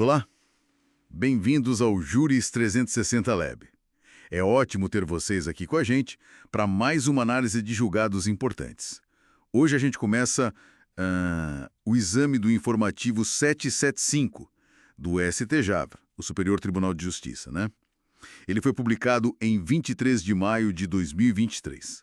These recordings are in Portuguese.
Olá, bem-vindos ao Juris 360 Lab. É ótimo ter vocês aqui com a gente para mais uma análise de julgados importantes. Hoje a gente começa o exame do informativo 775 do STJ, o Superior Tribunal de Justiça, né? Ele foi publicado em 23 de maio de 2023.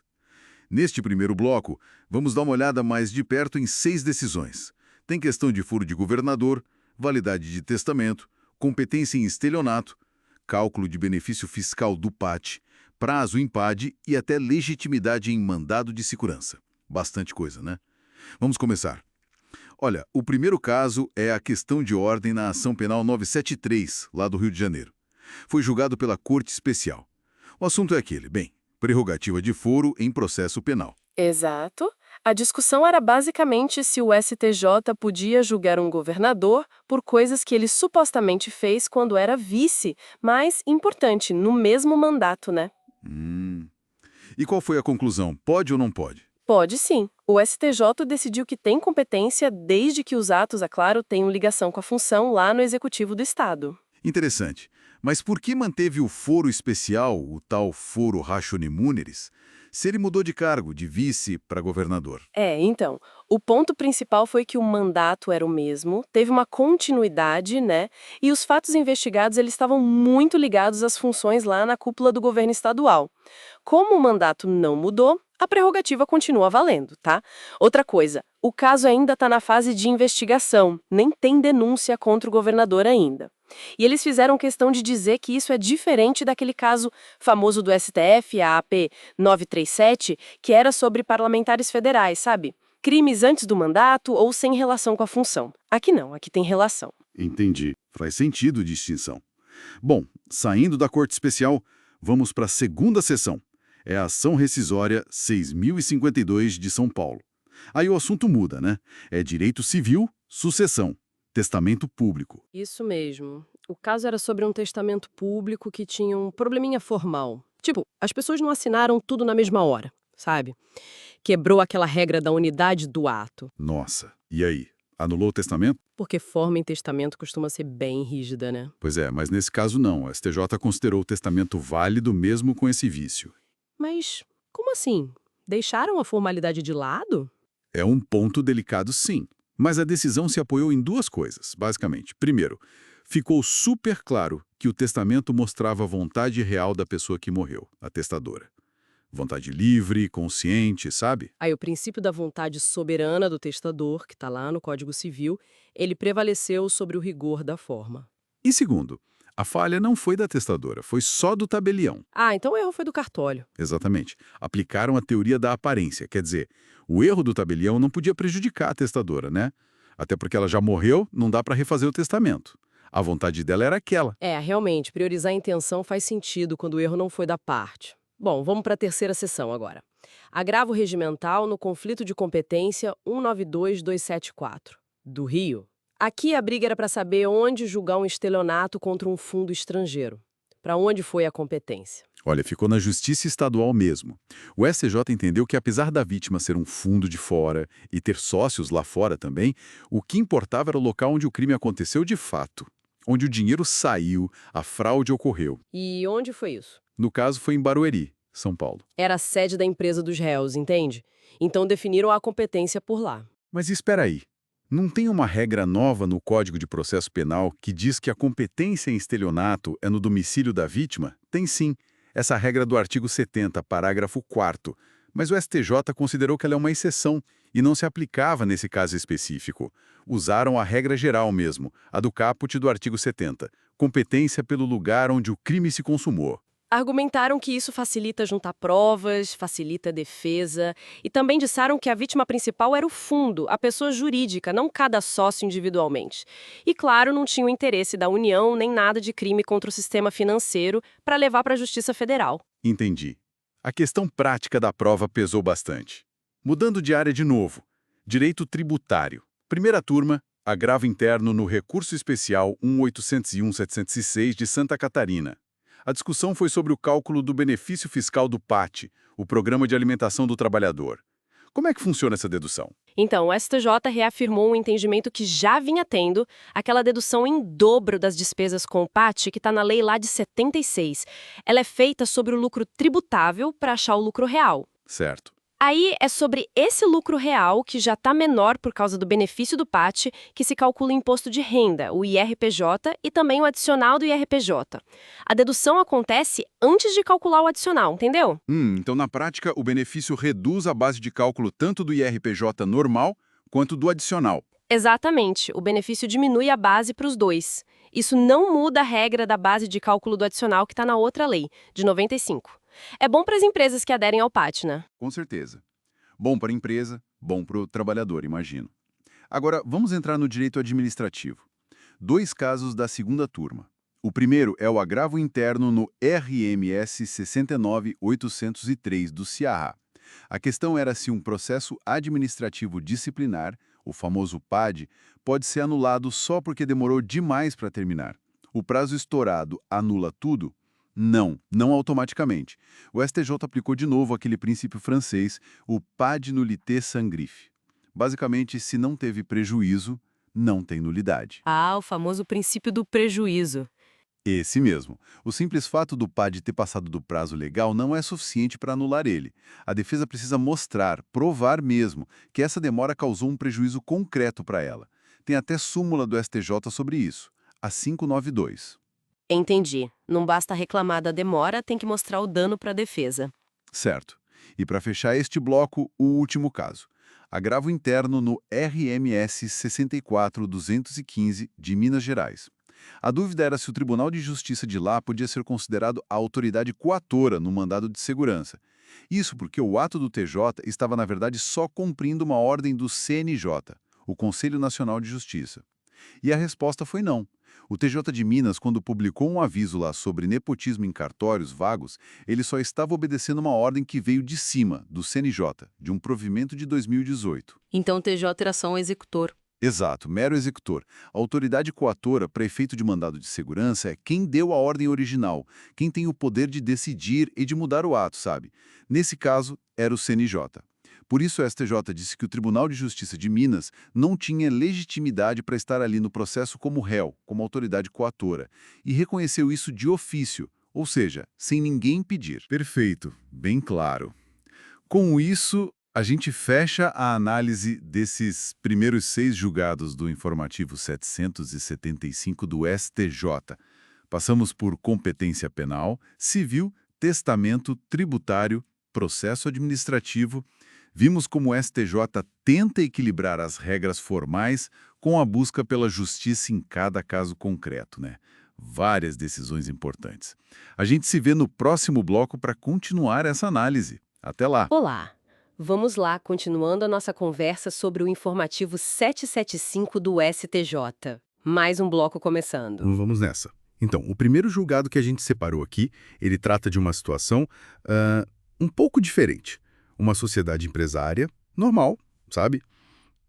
Neste primeiro bloco, vamos dar uma olhada mais de perto em 6 decisões. Tem questão de furo de governador, validade de testamento, competência em estelionato, cálculo de benefício fiscal do PAT, prazo em PAD e até legitimidade em mandado de segurança. Bastante coisa, né? Vamos começar. Olha, o primeiro caso é a questão de ordem na ação penal 973, lá do Rio de Janeiro. Foi julgado pela Corte Especial. O assunto é aquele, prerrogativa de foro em processo penal. Exato. A discussão era basicamente se o STJ podia julgar um governador por coisas que ele supostamente fez quando era vice, mas, importante, no mesmo mandato, né? E qual foi a conclusão? Pode ou não pode? Pode sim. O STJ decidiu que tem competência desde que os atos, é claro, tenham ligação com a função lá no Executivo do Estado. Interessante. Mas por que manteve o foro especial, o tal foro Rachoni Muniris, se ele mudou de cargo, de vice para governador? Então, o ponto principal foi que o mandato era o mesmo, teve uma continuidade, né? E os fatos investigados, eles estavam muito ligados às funções lá na cúpula do governo estadual. Como o mandato não mudou, a prerrogativa continua valendo, tá? Outra coisa, o caso ainda está na fase de investigação, nem tem denúncia contra o governador ainda. E eles fizeram questão de dizer que isso é diferente daquele caso famoso do STF, a AP 937, que era sobre parlamentares federais, sabe? Crimes antes do mandato ou sem relação com a função. Aqui não, aqui tem relação. Entendi. Faz sentido distinção. Bom, saindo da Corte Especial, vamos para a segunda sessão. É a ação rescisória 6.052 de São Paulo. Aí o assunto muda, né? É direito civil, sucessão, testamento público. Isso mesmo. O caso era sobre um testamento público que tinha um probleminha formal. Tipo, as pessoas não assinaram tudo na mesma hora, sabe? Quebrou aquela regra da unidade do ato. Nossa, e aí? Anulou o testamento? Porque forma em testamento costuma ser bem rígida, né? Pois é, mas nesse caso não. A STJ considerou o testamento válido mesmo com esse vício. Mas como assim? Deixaram a formalidade de lado? É um ponto delicado, sim. Mas a decisão se apoiou em duas coisas, basicamente. Primeiro, ficou super claro que o testamento mostrava a vontade real da pessoa que morreu, a testadora. Vontade livre, consciente, sabe? Aí o princípio da vontade soberana do testador, que está lá no Código Civil, ele prevaleceu sobre o rigor da forma. E segundo, a falha não foi da testadora, foi só do tabelião. Então o erro foi do cartório. Exatamente. Aplicaram a teoria da aparência, quer dizer, o erro do tabelião não podia prejudicar a testadora, né? Até porque ela já morreu, não dá para refazer o testamento. A vontade dela era aquela. Realmente, priorizar a intenção faz sentido quando o erro não foi da parte. Bom, vamos para a terceira sessão agora. Agravo regimental no conflito de competência 192274, do Rio. Aqui a briga era para saber onde julgar um estelionato contra um fundo estrangeiro. Para onde foi a competência? Olha, ficou na Justiça Estadual mesmo. O STJ entendeu que, apesar da vítima ser um fundo de fora e ter sócios lá fora também, o que importava era o local onde o crime aconteceu de fato, onde o dinheiro saiu, a fraude ocorreu. E onde foi isso? No caso, foi em Barueri, São Paulo. Era a sede da empresa dos réus, entende? Então definiram a competência por lá. Mas espera aí. Não tem uma regra nova no Código de Processo Penal que diz que a competência em estelionato é no domicílio da vítima? Tem sim. Essa regra do artigo 70, parágrafo 4º. Mas o STJ considerou que ela é uma exceção e não se aplicava nesse caso específico. Usaram a regra geral mesmo, a do caput do artigo 70. Competência pelo lugar onde o crime se consumou. Argumentaram que isso facilita juntar provas, facilita a defesa, e também disseram que a vítima principal era o fundo, a pessoa jurídica, não cada sócio individualmente. E, claro, não tinha o interesse da União nem nada de crime contra o sistema financeiro para levar para a Justiça Federal. Entendi. A questão prática da prova pesou bastante. Mudando de área de novo. Direito tributário. Primeira turma, agravo interno no Recurso Especial 1.801.706 de Santa Catarina. A discussão foi sobre o cálculo do benefício fiscal do PAT, o Programa de Alimentação do Trabalhador. Como é que funciona essa dedução? Então, o STJ reafirmou um entendimento que já vinha tendo, aquela dedução em dobro das despesas com o PAT, que está na lei lá de 76. Ela é feita sobre o lucro tributável para achar o lucro real. Certo. Aí é sobre esse lucro real, que já está menor por causa do benefício do PAT, que se calcula o imposto de renda, o IRPJ, e também o adicional do IRPJ. A dedução acontece antes de calcular o adicional, entendeu? Então na prática o benefício reduz a base de cálculo tanto do IRPJ normal quanto do adicional. Exatamente, o benefício diminui a base para os dois. Isso não muda a regra da base de cálculo do adicional que está na outra lei, de 95. É bom para as empresas que aderem ao PAT, né? Com certeza. Bom para a empresa, bom para o trabalhador, imagino. Agora, vamos entrar no direito administrativo. 2 casos da segunda turma. O primeiro é o agravo interno no RMS 69803 do Ceará. A questão era se um processo administrativo disciplinar, o famoso PAD, pode ser anulado só porque demorou demais para terminar. O prazo estourado anula tudo? Não, não automaticamente. O STJ aplicou de novo aquele princípio francês, o PAD nullité sans griffe. Basicamente, se não teve prejuízo, não tem nulidade. Ah, o famoso princípio do prejuízo. Esse mesmo. O simples fato do PAD ter passado do prazo legal não é suficiente para anular ele. A defesa precisa mostrar, provar mesmo, que essa demora causou um prejuízo concreto para ela. Tem até súmula do STJ sobre isso, a 592. Entendi. Não basta reclamar da demora, tem que mostrar o dano para a defesa. Certo. E para fechar este bloco, o último caso. Agravo interno no RMS 64215 de Minas Gerais. A dúvida era se o Tribunal de Justiça de lá podia ser considerado a autoridade coatora no mandado de segurança. Isso porque o ato do TJ estava, na verdade, só cumprindo uma ordem do CNJ, o Conselho Nacional de Justiça. E a resposta foi não. O TJ de Minas, quando publicou um aviso lá sobre nepotismo em cartórios vagos, ele só estava obedecendo uma ordem que veio de cima, do CNJ, de um provimento de 2018. Então o TJ era só um executor. Exato, mero executor. A autoridade coatora, para efeito de mandado de segurança, é quem deu a ordem original, quem tem o poder de decidir e de mudar o ato, sabe? Nesse caso, era o CNJ. Por isso, o STJ disse que o Tribunal de Justiça de Minas não tinha legitimidade para estar ali no processo como réu, como autoridade coatora, e reconheceu isso de ofício, ou seja, sem ninguém pedir. Perfeito, bem claro. Com isso, a gente fecha a análise desses primeiros 6 julgados do informativo 775 do STJ. Passamos por competência penal, civil, testamento, tributário, processo administrativo. Vimos como o STJ tenta equilibrar as regras formais com a busca pela justiça em cada caso concreto, né? Várias decisões importantes. A gente se vê no próximo bloco para continuar essa análise. Até lá! Olá! Vamos lá, continuando a nossa conversa sobre o informativo 775 do STJ. Mais um bloco começando. Vamos nessa. Então, o primeiro julgado que a gente separou aqui, ele trata de uma situação um pouco diferente. Uma sociedade empresária, normal, sabe?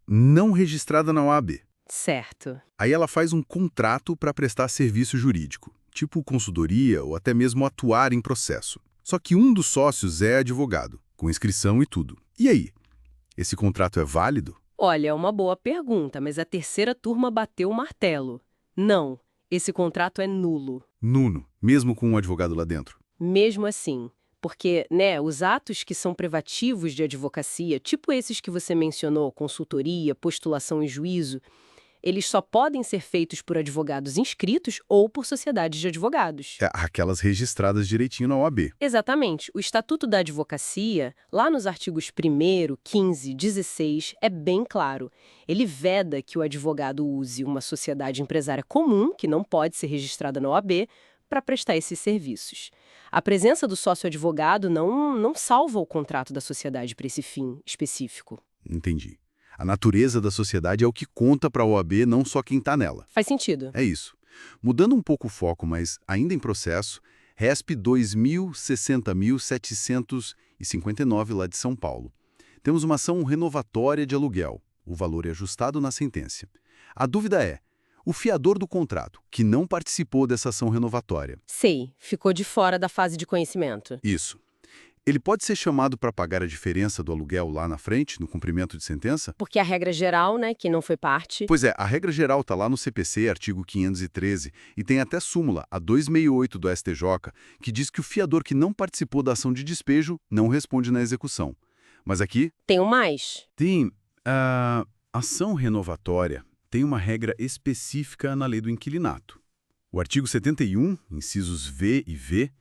Não registrada na OAB. Certo. Aí ela faz um contrato para prestar serviço jurídico, tipo consultoria ou até mesmo atuar em processo. Só que um dos sócios é advogado, com inscrição e tudo. E aí? Esse contrato é válido? Olha, é uma boa pergunta, mas a terceira turma bateu o martelo. Não, esse contrato é nulo. Nulo, mesmo com um advogado lá dentro. Mesmo assim. Porque, né, os atos que são privativos de advocacia, tipo esses que você mencionou, consultoria, postulação e juízo, eles só podem ser feitos por advogados inscritos ou por sociedades de advogados. É aquelas registradas direitinho na OAB. Exatamente. O Estatuto da Advocacia, lá nos artigos 1º, 15, 16, é bem claro. Ele veda que o advogado use uma sociedade empresária comum, que não pode ser registrada na OAB, para prestar esses serviços. A presença do sócio-advogado não salva o contrato da sociedade para esse fim específico. Entendi. A natureza da sociedade é o que conta para a OAB, não só quem está nela. Faz sentido. É isso. Mudando um pouco o foco, mas ainda em processo, RESP 2060.759 lá de São Paulo. Temos uma ação renovatória de aluguel. O valor é ajustado na sentença. A dúvida é, o fiador do contrato, que não participou dessa ação renovatória. Sei, ficou de fora da fase de conhecimento. Isso. Ele pode ser chamado para pagar a diferença do aluguel lá na frente, no cumprimento de sentença? Porque a regra geral, né, que não foi parte. Pois é, a regra geral está lá no CPC, artigo 513, e tem até súmula, a 268 do STJ, que diz que o fiador que não participou da ação de despejo não responde na execução. Mas aqui Tem um mais. tem a ação renovatória tem uma regra específica na lei do inquilinato. O artigo 71, incisos V e V,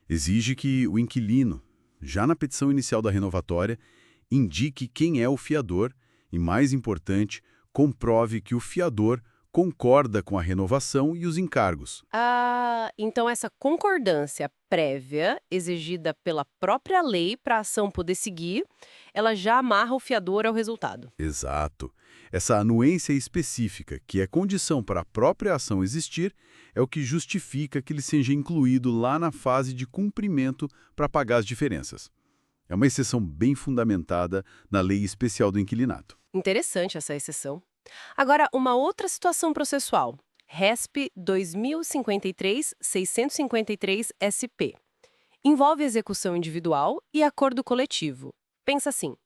exige que o inquilino, já na petição inicial da renovatória, indique quem é o fiador e, mais importante, comprove que o fiador concorda com a renovação e os encargos. Ah, então essa concordância prévia, exigida pela própria lei para a ação poder seguir, ela já amarra o fiador ao resultado. Exato. Essa anuência específica, que é condição para a própria ação existir, é o que justifica que ele seja incluído lá na fase de cumprimento para pagar as diferenças. É uma exceção bem fundamentada na Lei Especial do Inquilinato. Interessante essa exceção. Agora, uma outra situação processual. RESP 2053-653-SP. Envolve execução individual e acordo coletivo. Pensa assim.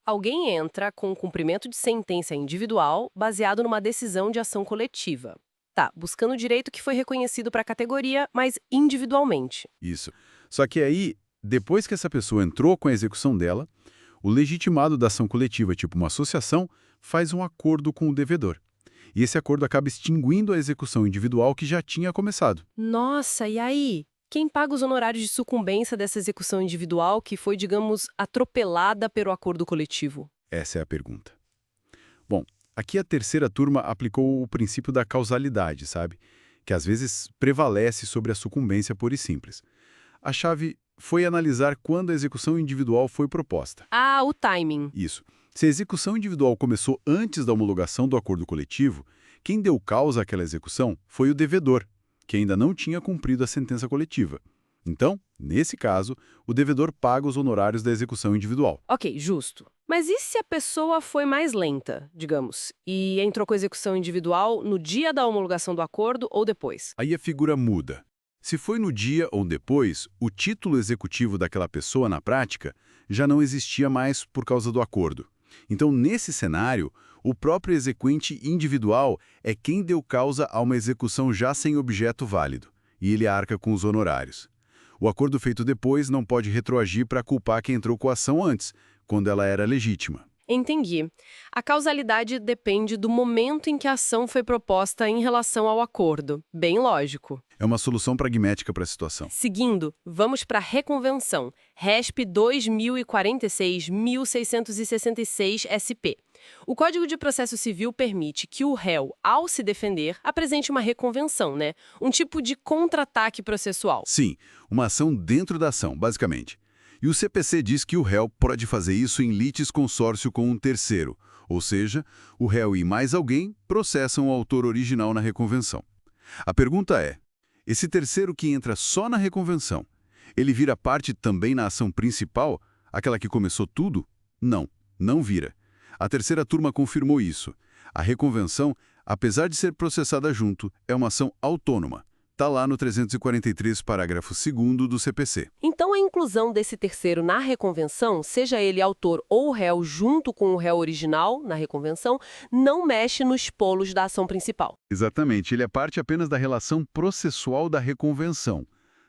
Alguém entra com o cumprimento de sentença individual baseado numa decisão de ação coletiva. Tá, buscando o direito que foi reconhecido para a categoria, mas individualmente. Isso. Só que aí, depois que essa pessoa entrou com a execução dela, o legitimado da ação coletiva, tipo uma associação, faz um acordo com o devedor. E esse acordo acaba extinguindo a execução individual que já tinha começado. Nossa, e aí? Quem paga os honorários de sucumbência dessa execução individual que foi, digamos, atropelada pelo acordo coletivo? Essa é a pergunta. Bom, aqui a terceira turma aplicou o princípio da causalidade, sabe? Que às vezes prevalece sobre a sucumbência pura e simples. A chave foi analisar quando a execução individual foi proposta. Ah, o timing. Isso. Se a execução individual começou antes da homologação do acordo coletivo, quem deu causa àquela execução foi o devedor, que ainda não tinha cumprido a sentença coletiva. Então, nesse caso, o devedor paga os honorários da execução individual. Ok, justo. Mas e se a pessoa foi mais lenta, digamos, e entrou com a execução individual no dia da homologação do acordo ou depois? Aí a figura muda. Se foi no dia ou depois, o título executivo daquela pessoa, na prática, já não existia mais por causa do acordo. Então, nesse cenário, o próprio exequente individual é quem deu causa a uma execução já sem objeto válido, e ele arca com os honorários. O acordo feito depois não pode retroagir para culpar quem entrou com a ação antes, quando ela era legítima. Entendi. A causalidade depende do momento em que a ação foi proposta em relação ao acordo. Bem lógico. É uma solução pragmática para a situação. Seguindo, vamos para a reconvenção, RESP 2046-1666-SP. O Código de Processo Civil permite que o réu, ao se defender, apresente uma reconvenção, né? Um tipo de contra-ataque processual. Sim, uma ação dentro da ação, basicamente. E o CPC diz que o réu pode fazer isso em litisconsórcio com um terceiro, ou seja, o réu e mais alguém processam o autor original na reconvenção. A pergunta é, esse terceiro que entra só na reconvenção, ele vira parte também na ação principal, aquela que começou tudo? Não, não vira. A terceira turma confirmou isso. A reconvenção, apesar de ser processada junto, é uma ação autônoma. Está lá no 343, parágrafo 2º do CPC. Então, a inclusão desse terceiro na reconvenção, seja ele autor ou réu junto com o réu original na reconvenção, não mexe nos polos da ação principal. Exatamente, ele é parte apenas da relação processual da reconvenção.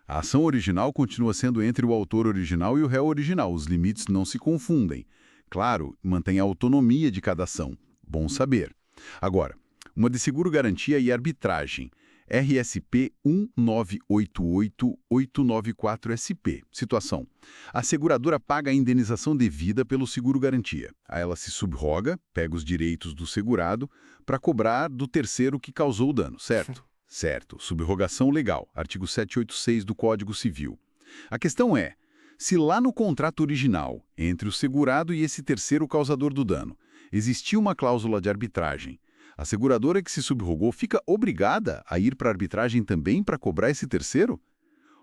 A ação original continua sendo entre o autor original e o réu original, os limites não se confundem. Claro, mantém a autonomia de cada ação. Bom saber. Agora, uma de seguro-garantia e arbitragem. RSP 1988894SP. Situação. A seguradora paga a indenização devida pelo seguro-garantia. Aí ela se subroga, pega os direitos do segurado para cobrar do terceiro que causou o dano, certo? Certo. Subrogação legal. Artigo 786 do Código Civil. A questão é, se lá no contrato original, entre o segurado e esse terceiro causador do dano, existia uma cláusula de arbitragem, a seguradora que se subrogou fica obrigada a ir para a arbitragem também para cobrar esse terceiro?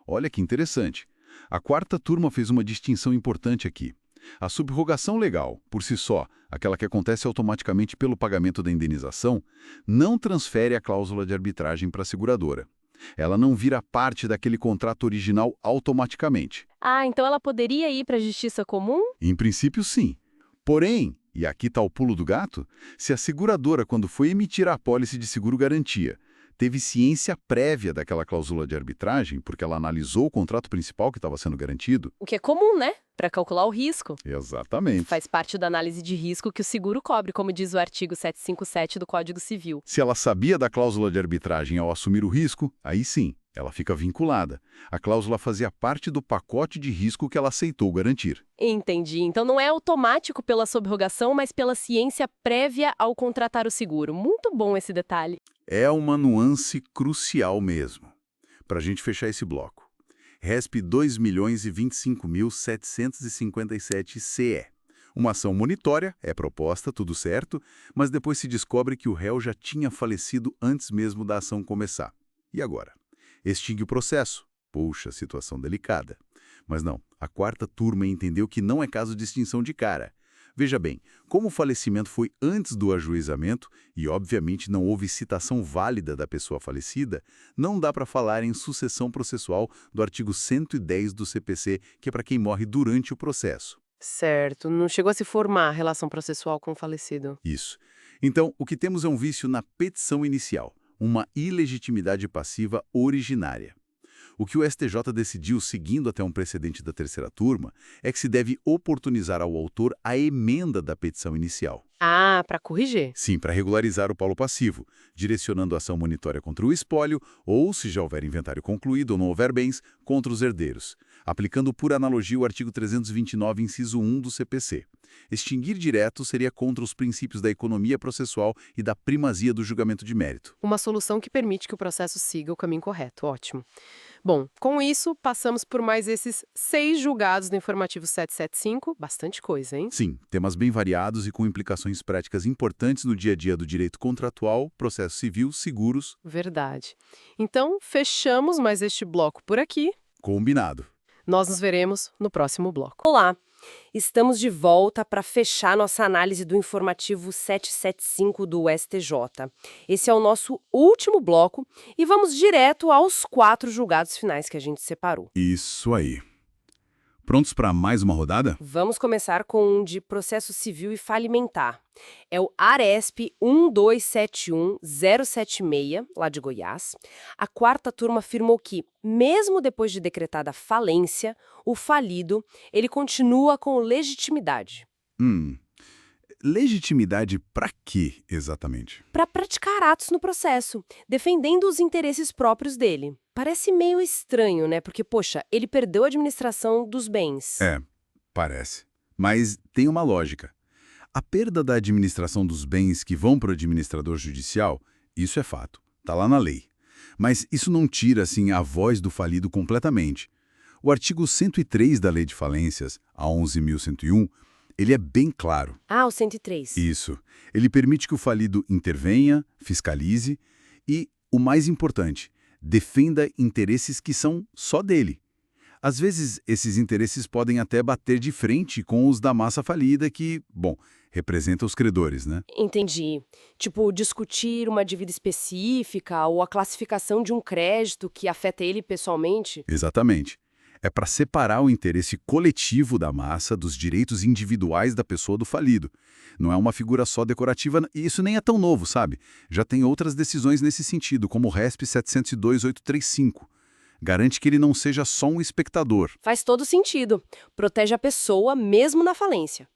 Olha que interessante. A quarta turma fez uma distinção importante aqui. A subrogação legal, por si só, aquela que acontece automaticamente pelo pagamento da indenização, não transfere a cláusula de arbitragem para a seguradora. Ela não vira parte daquele contrato original automaticamente. Ah, então ela poderia ir para a justiça comum? Em princípio, sim. Porém, e aqui está o pulo do gato, se a seguradora, quando foi emitir a apólice de seguro-garantia, teve ciência prévia daquela cláusula de arbitragem, porque ela analisou o contrato principal que estava sendo garantido. O que é comum, né? Para calcular o risco. Exatamente. Faz parte da análise de risco que o seguro cobre, como diz o artigo 757 do Código Civil. Se ela sabia da cláusula de arbitragem ao assumir o risco, aí sim, ela fica vinculada. A cláusula fazia parte do pacote de risco que ela aceitou garantir. Entendi. Então não é automático pela subrogação, mas pela ciência prévia ao contratar o seguro. Muito bom esse detalhe. É uma nuance crucial mesmo. Para a gente fechar esse bloco. RESP 2.025.757-CE. Uma ação monitória, é proposta, tudo certo, mas depois se descobre que o réu já tinha falecido antes mesmo da ação começar. E agora? Extingue o processo? Puxa, situação delicada. Mas não, a quarta turma entendeu que não é caso de extinção de cara. Veja bem, como o falecimento foi antes do ajuizamento e, obviamente, não houve citação válida da pessoa falecida, não dá para falar em sucessão processual do artigo 110 do CPC, que é para quem morre durante o processo. Certo. Não chegou a se formar a relação processual com o falecido. Isso. Então, o que temos é um vício na petição inicial, uma ilegitimidade passiva originária. O que o STJ decidiu, seguindo até um precedente da terceira turma, é que se deve oportunizar ao autor a emenda da petição inicial. Ah, para corrigir. Sim, para regularizar o polo passivo, direcionando a ação monitória contra o espólio ou, se já houver inventário concluído ou não houver bens, contra os herdeiros, aplicando por analogia o artigo 329, inciso 1 do CPC. Extinguir direto seria contra os princípios da economia processual e da primazia do julgamento de mérito. Uma solução que permite que o processo siga o caminho correto. Ótimo. Bom, com isso, passamos por mais esses 6 julgados do informativo 775. Bastante coisa, hein? Sim, temas bem variados e com implicações práticas importantes no dia a dia do direito contratual, processo civil, seguros. Verdade. Então, fechamos mais este bloco por aqui. Combinado. Nós nos veremos no próximo bloco. Olá! Estamos de volta para fechar nossa análise do informativo 775 do STJ. Esse é o nosso último bloco e vamos direto aos 4 julgados finais que a gente separou. Isso aí. Prontos para mais uma rodada? Vamos começar com um de processo civil e falimentar. É o ARESP 1271076, lá de Goiás. A quarta turma afirmou que, mesmo depois de decretada falência, o falido, ele continua com legitimidade. Legitimidade para quê, exatamente? Para praticar atos no processo, defendendo os interesses próprios dele. Parece meio estranho, né? Porque, poxa, ele perdeu a administração dos bens. É, parece. Mas tem uma lógica. A perda da administração dos bens que vão para o administrador judicial, isso é fato, está lá na lei. Mas isso não tira, assim, a voz do falido completamente. O artigo 103 da Lei de Falências, a 11.101, ele é bem claro. Ah, o 103. Isso. Ele permite que o falido intervenha, fiscalize e, o mais importante, defenda interesses que são só dele. Às vezes, esses interesses podem até bater de frente com os da massa falida que, bom, representa os credores, né? Entendi. Tipo, discutir uma dívida específica ou a classificação de um crédito que afeta ele pessoalmente? Exatamente. É para separar o interesse coletivo da massa dos direitos individuais da pessoa do falido. Não é uma figura só decorativa, e isso nem é tão novo, sabe? Já tem outras decisões nesse sentido, como o RESP 702.835. Garante que ele não seja só um espectador. Faz todo sentido. Protege a pessoa mesmo na falência.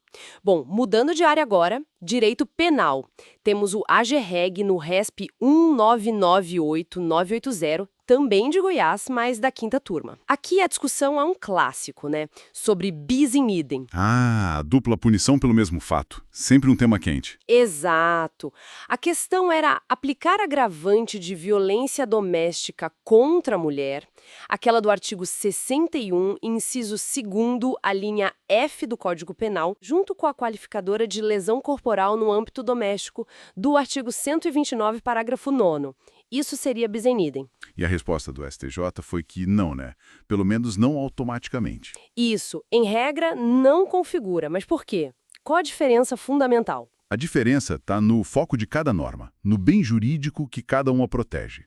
Bom, mudando de área agora, direito penal. Temos o AGREG no RESP 1998980, também de Goiás, mas da quinta turma. Aqui a discussão é um clássico, né? Sobre bis in idem. Ah, dupla punição pelo mesmo fato. Sempre um tema quente. Exato. A questão era aplicar agravante de violência doméstica contra a mulher, aquela do artigo 61, inciso 2º, a linha F do Código Penal, junto com a qualificadora de lesão corporal no âmbito doméstico do artigo 129, parágrafo 9º. Isso seria bis in idem. E a resposta do STJ foi que não, né? Pelo menos não automaticamente. Isso, em regra, não configura. Mas por quê? Qual a diferença fundamental? A diferença está no foco de cada norma, no bem jurídico que cada uma protege.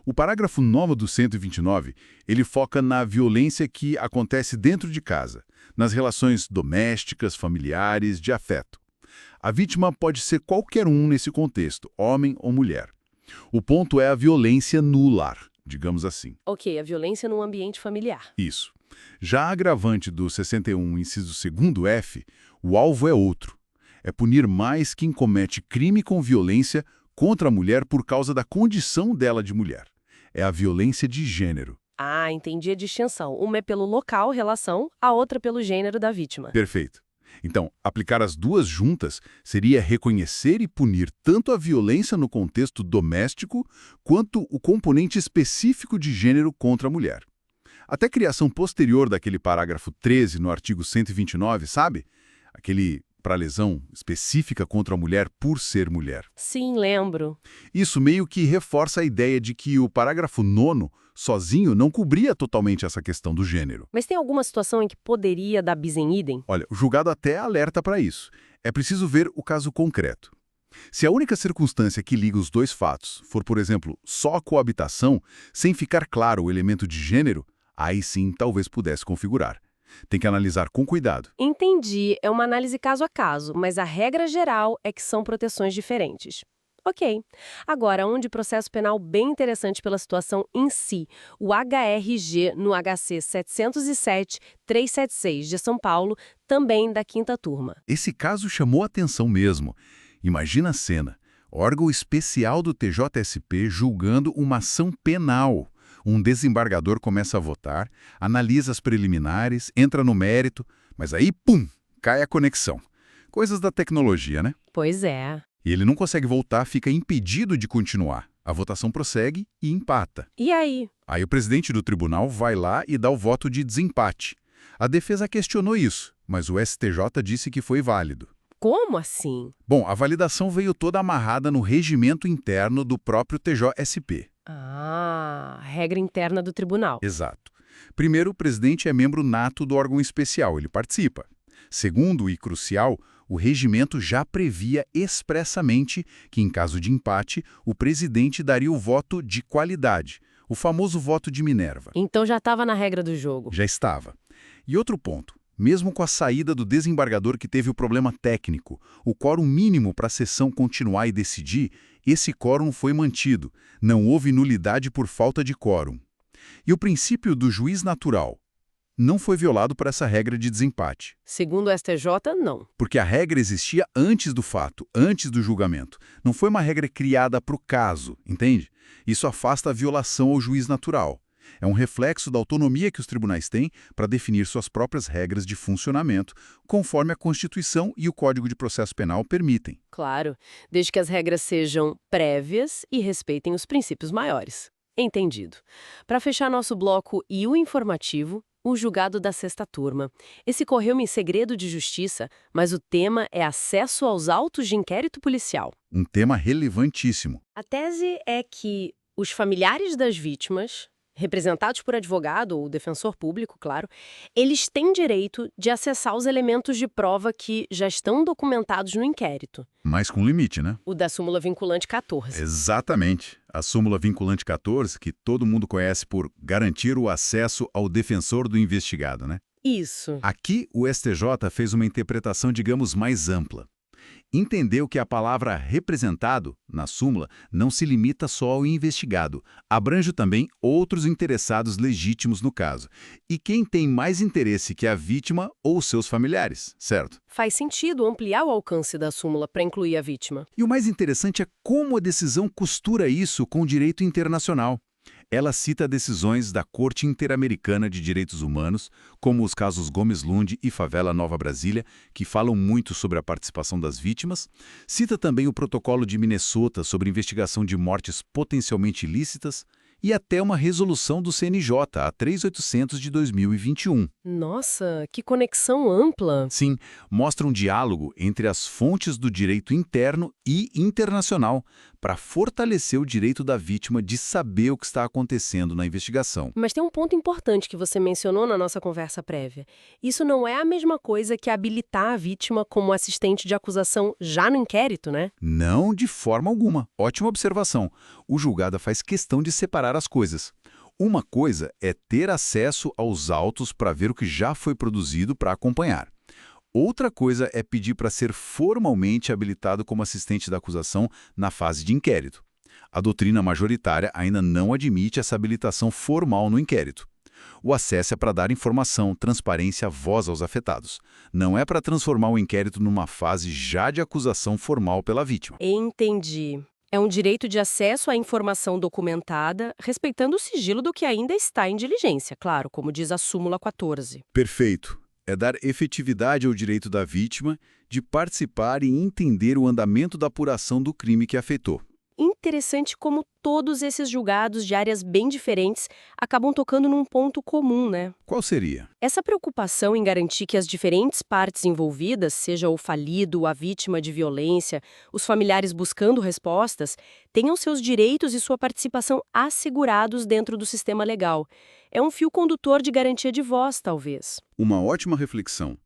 O parágrafo 9 do 129, ele foca na violência que acontece dentro de casa, nas relações domésticas, familiares, de afeto. A vítima pode ser qualquer um nesse contexto, homem ou mulher. O ponto é a violência no lar, digamos assim. Ok, a violência no ambiente familiar. Isso. Já a agravante do 61, inciso 2º F, o alvo é outro. É punir mais quem comete crime com violência contra a mulher por causa da condição dela de mulher. É a violência de gênero. Ah, entendi a distinção. Uma é pelo local, relação, a outra pelo gênero da vítima. Perfeito. Então, aplicar as duas juntas seria reconhecer e punir tanto a violência no contexto doméstico quanto o componente específico de gênero contra a mulher. Até a criação posterior daquele parágrafo 13 no artigo 129, sabe? Aquele para lesão específica contra a mulher por ser mulher. Sim, lembro. Isso meio que reforça a ideia de que o parágrafo 9º, sozinho, não cobria totalmente essa questão do gênero. Mas tem alguma situação em que poderia dar bis em idem? Olha, o julgado até alerta para isso. É preciso ver o caso concreto. Se a única circunstância que liga os dois fatos for, por exemplo, só a coabitação, sem ficar claro o elemento de gênero, aí sim talvez pudesse configurar. Tem que analisar com cuidado. Entendi, é uma análise caso a caso, mas a regra geral é que são proteções diferentes. Ok. Agora, um de processo penal bem interessante pela situação em si, o HRG no HC 707-376 de São Paulo, também da 5ª turma. Esse caso chamou atenção mesmo. Imagina a cena. Órgão especial do TJSP julgando uma ação penal. Um desembargador começa a votar, analisa as preliminares, entra no mérito, mas aí, pum, cai a conexão. Coisas da tecnologia, né? Pois é. E ele não consegue voltar, fica impedido de continuar. A votação prossegue e empata. E aí? Aí o presidente do tribunal vai lá e dá o voto de desempate. A defesa questionou isso, mas o STJ disse que foi válido. Como assim? Bom, a validação veio toda amarrada no regimento interno do próprio TJSP. Ah, regra interna do tribunal. Exato. Primeiro, o presidente é membro nato do órgão especial, ele participa. Segundo, e crucial, o regimento já previa expressamente que, em caso de empate, o presidente daria o voto de qualidade, o famoso voto de Minerva. Então já estava na regra do jogo. Já estava. E outro ponto. Mesmo com a saída do desembargador que teve o problema técnico, o quórum mínimo para a sessão continuar e decidir, esse quórum foi mantido. Não houve nulidade por falta de quórum. E o princípio do juiz natural não foi violado por essa regra de desempate. Segundo o STJ, não. Porque a regra existia antes do fato, antes do julgamento. Não foi uma regra criada para o caso, entende? Isso afasta a violação ao juiz natural. É um reflexo da autonomia que os tribunais têm para definir suas próprias regras de funcionamento, conforme a Constituição e o Código de Processo Penal permitem. Claro, desde que as regras sejam prévias e respeitem os princípios maiores. Entendido. Para fechar nosso bloco e o informativo, o julgado da 6ª turma. Esse correu-me em segredo de justiça, mas o tema é acesso aos autos de inquérito policial. Um tema relevantíssimo. A tese é que os familiares das vítimas, representados por advogado ou defensor público, claro, eles têm direito de acessar os elementos de prova que já estão documentados no inquérito. Mas com limite, né? O da súmula vinculante 14. Exatamente. A súmula vinculante 14, que todo mundo conhece por garantir o acesso ao defensor do investigado, né? Isso. Aqui, o STJ fez uma interpretação, digamos, mais ampla. Entendeu que a palavra representado, na súmula, não se limita só ao investigado, abrange também outros interessados legítimos no caso. E quem tem mais interesse que a vítima ou seus familiares, certo? Faz sentido ampliar o alcance da súmula para incluir a vítima. E o mais interessante é como a decisão costura isso com o direito internacional. Ela cita decisões da Corte Interamericana de Direitos Humanos, como os casos Gomes Lund e Favela Nova Brasília, que falam muito sobre a participação das vítimas. Cita também o Protocolo de Minnesota sobre investigação de mortes potencialmente ilícitas e até uma resolução do CNJ, a 3800 de 2021. Nossa, que conexão ampla! Sim, mostra um diálogo entre as fontes do direito interno e internacional para fortalecer o direito da vítima de saber o que está acontecendo na investigação. Mas tem um ponto importante que você mencionou na nossa conversa prévia. Isso não é a mesma coisa que habilitar a vítima como assistente de acusação já no inquérito, né? Não, de forma alguma. Ótima observação. O julgado faz questão de separar as coisas. Uma coisa é ter acesso aos autos para ver o que já foi produzido para acompanhar. Outra coisa é pedir para ser formalmente habilitado como assistente da acusação na fase de inquérito. A doutrina majoritária ainda não admite essa habilitação formal no inquérito. O acesso é para dar informação, transparência, voz aos afetados. Não é para transformar o inquérito numa fase já de acusação formal pela vítima. Entendi. É um direito de acesso à informação documentada, respeitando o sigilo do que ainda está em diligência, claro, como diz a súmula 14. Perfeito. É dar efetividade ao direito da vítima de participar e entender o andamento da apuração do crime que afetou. Interessante como todos esses julgados de áreas bem diferentes acabam tocando num ponto comum, né? Qual seria? Essa preocupação em garantir que as diferentes partes envolvidas, seja o falido, a vítima de violência, os familiares buscando respostas, tenham seus direitos e sua participação assegurados dentro do sistema legal. É um fio condutor de garantia de voz, talvez. Uma ótima reflexão.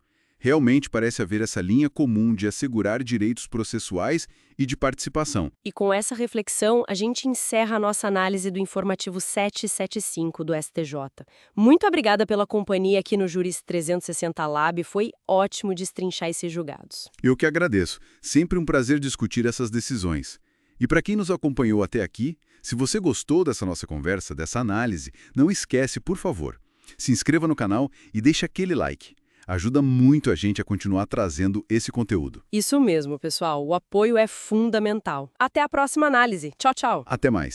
Realmente parece haver essa linha comum de assegurar direitos processuais e de participação. E com essa reflexão, a gente encerra a nossa análise do informativo 775 do STJ. Muito obrigada pela companhia aqui no Juris 360 Lab, foi ótimo destrinchar esses julgados. Eu que agradeço. Sempre um prazer discutir essas decisões. E para quem nos acompanhou até aqui, se você gostou dessa nossa conversa, dessa análise, não esquece, por favor, se inscreva no canal e deixe aquele like. Ajuda muito a gente a continuar trazendo esse conteúdo. Isso mesmo, pessoal. O apoio é fundamental. Até a próxima análise. Tchau, tchau. Até mais.